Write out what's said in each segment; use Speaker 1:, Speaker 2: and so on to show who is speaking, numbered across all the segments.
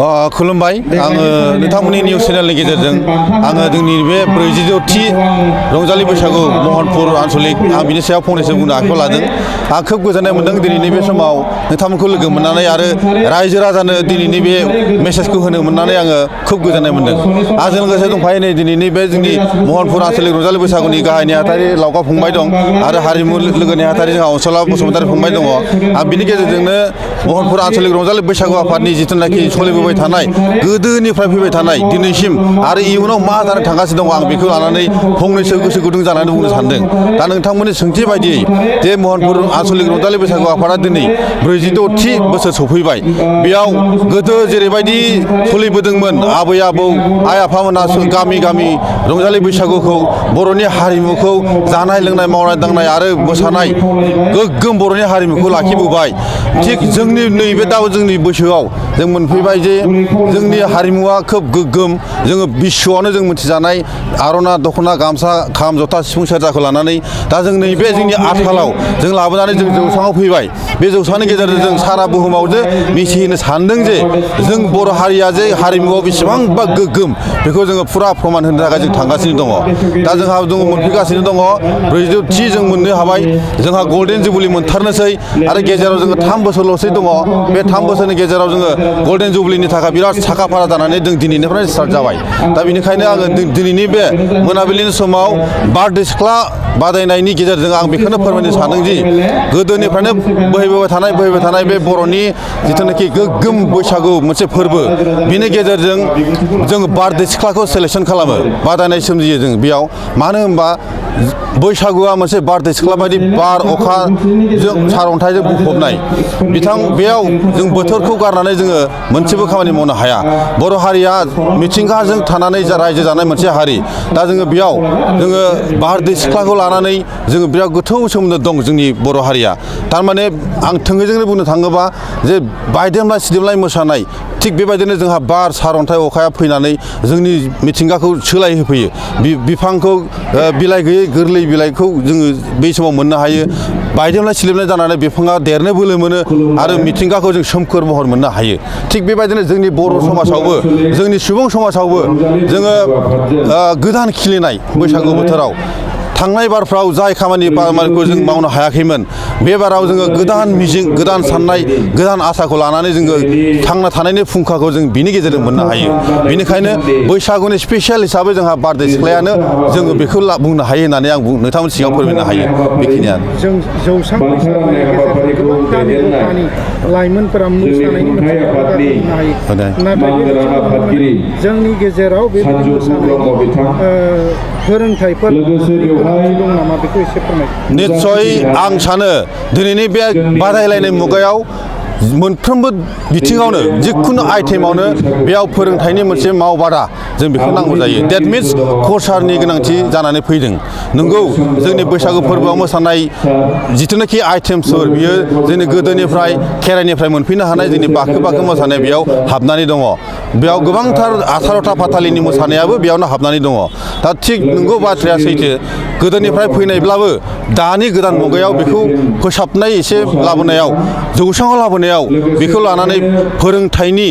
Speaker 1: खुलुमबाय आङो नोंथांमोननि निउस चेनेलनि गेजेरजों आङो जोंनि बे 46थि रंजालि बैसागु महनपुर आन्चलिक आं बिनि सायाव फंनैसो बुंनो आखायाव लादों। आं खोब गोजोननाय मोनदों दिनैनि बे समाव नोंथांमोनखौ लोगो मोननानै आरो रायजो राजानो दिनैनि बे मेसेजखौ होनो मोननानै आङो खोब गोजोननाय मोनदों। आंजों लोगोसे दंफायो नै दिनैनि बे जोंनि महनपुर आन्चलिक रंजालि बैसागुनि गाहाय नेहाथारि लावगा फंबाय दं आरो हारिमु लोगो नेहाथारि जोंहा अनसला बसुमतारी फंबाय दङ। आं बिनि गेजेरजोंनो महनपुर आन्चलिक रंजालि बैसागु आफादनि जिथुनाखि सोलिबोबाय थानाय गोदोनिफ्राय फैबाय थानाय दिनैसिम आरो इयुनाव मा जानो थांगासिनो दङ आं बेखौ लानानै फंनैसो गोसो गुदुं जानानै बुंनो सानदों। दा नोंथांमोननि सोंथि बायदियै जे महनपुर आन्चलिक रंजालि बैसागु आफादा दिनै 46थि बोसोर सफैबाय। बेयाव गोदो जेरैबायदि सोलिबोदोंमोन आबै आबौ आइ आफामोना गामि गामि रंजालि बैसागुखौ बर'नि हारिमुखौ जानाय लोंनाय मावनाय दांनाय आरो मोसानाय गोग्गोम बर'नि हारिमुखौ लाखिबोबाय। थिग जोंनि नैबे दा जोंनि बैसोआव जों मोनफैबाय जे जोंनि हारिमुवा खोब गोग्गोम जोङो बिश्वआवनो जों मिथिजानाय आर'नाइ दख'ना गामसा खाम जथा सिफुं सेरजाखौ लानानै दा जों नैबे जोंनि आथिखालाव जों लाबोनानै जों जौस्राङाव फैबाय। बे जौस्रांनि गेजेरजों जों सारा बुहुमाव जे मिथिहोनो सानदों जे जों बर' हारिया जे हारिमुआव बेसेबांबा गोग्गोम बेखौ जोङो फुरा फोरमान होनो थाखाय जों थांगासिनो दङ। दा जोंहा मोनफैगासिनो दङ 46थि जों मोननो हाबाय। जोंहा गल्डेन जुबुलि मोनथारनोसै आरो गेजेराव जोङो 3 बोसोरल'सै दङ। बे 3 बोसोरनि गेजेराव जोङो गल्डेन जुबलिनि थाखाय बिराद साखा फारा जानानै जों दिनैनिफ्राय स्टार्ट जाबाय। दा बेनिखायनो आङो दिनैनि बे मोनाबिलिनि समाव बारदै सिख्ला बादायनायनि गेजेरजों आं बेखौनो फोरमायनो सानदों दि गोदोनिफ्रायनो बोहैबोबाय थानाय बे बर'नि जिथुनाखि गोग्गोम बैसागु मोनसे फोरबो बिनि गेजेरजों जों बारदै सिख्लाखौ सेलेक्सन खालामो बादायनाय सोमजियो जों बेयाव। मानो होनबा बैसागुआ मोनसे बारदै सिख्ला बायदि बार अखाजों सारअन्थाइजों बुंफबनाय बेयाव जों बोथोरखौ गारनानै जोङो मोनसेबो खामानि मावनो हाया। बर' हारिया मिथिंगाजों थानानै रायजो जानाय मोनसे हारि। दा जोङो बेयाव जोङो बारदै सिख्लाखौ लानानै जोङो बिराद गोथौ सोमोन्दो दं जोंनि बर' हारिया। थारमाने आं थोंजोंनो बुंनो थाङोबा जे बायदेमलाय सिदेमलाय मोसानाय थिग बेबायदिनो जोंहा बार सारअन्थाइ अखाया फैनानै जोंनि मिथिंगाखौ सोलायहोफैयो। बिफांखौ बिलाइ गैयै गोरलै बिलाइखौ जोङो बै समाव मोननो हायो। बायदेमलाय सिदेमलाय जानानै बिफाङा देरनो बोलो मोनो आरो मिथिंगाखौ जों सोमखोर महर मोननो हायो। थिग बेबायदिनो जोंनि बर' समाजावबो जोंनि सुबुं समाजावबो जोङो गोदान खिलिनाय बैसागु बोथोराव थांनाय बारफ्राव जाय खामानिखौ जों मावनो हायाखैमोन बे बाराव जोङो गोदान मिजिं गोदान साननाय गोदान आसाखौ लानानै जोङो थांना थानायनि फुंखाखौ जों बिनि गेजेरजों मोननो हायो। बेनिखायनो बैसागुनि स्पेसियेल हिसाबै जोंहा बारदै सिख्लायानो जोङो बेखौ बुंनो हायो होननानै आं नोंथांमोननि सिगाङाव फोरमायनो हायो। बेखिनियानो
Speaker 2: जों जौस्रां बैसागुनि गेजेरजों गोबां गामि गफानि लाइमोनफोरा मोसानायनि मोनसे हुदा खालामनो हायो। नाथाय जोंनि गेजेराव बे फोरोंथाइफोर दं नामा बेखौ एसे फोरमाय।
Speaker 1: निस्सय आं सानो दिनैनि बे बादायलायनाय मुगायाव मोनफ्रोमबो बिथिङावनो जिखुनु आइटेमावनो बेयाव फोरोंथाइनि मोनसे मावबादा जों बेखौ नांगौ जायो। डेट मिन्स कचारनि गोनांथि जानानै फैदों। नंगौ जोंनि बैसागु फोरबोआव मोसानाय जिथुनाखि आइटेमसफोर बियो जोंनि गोदोनिफ्राय खेराइनिफ्राय मोनफैनो हानाय जोंनि बाखो मोसानाय बेयाव हाबनानै दङ। बेयाव गोबांथार 18था फाथालिनि मोसानायाबो बेयावनो हाबनानै दङ। दा थिग नंगौ बाथ्राया सैथो गोदोनिफ्राय फैनायब्लाबो दानि गोदान मुगायाव बेखौ फोसाबनाय एसे लाबोनायाव जौस्राङाव लाबोनायाव बेखौ लानानै फोरोंथाइनि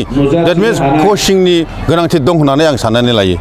Speaker 1: डेट मिन्स कचिंनि गोनांथि दं होननानै आं साननानै लायो।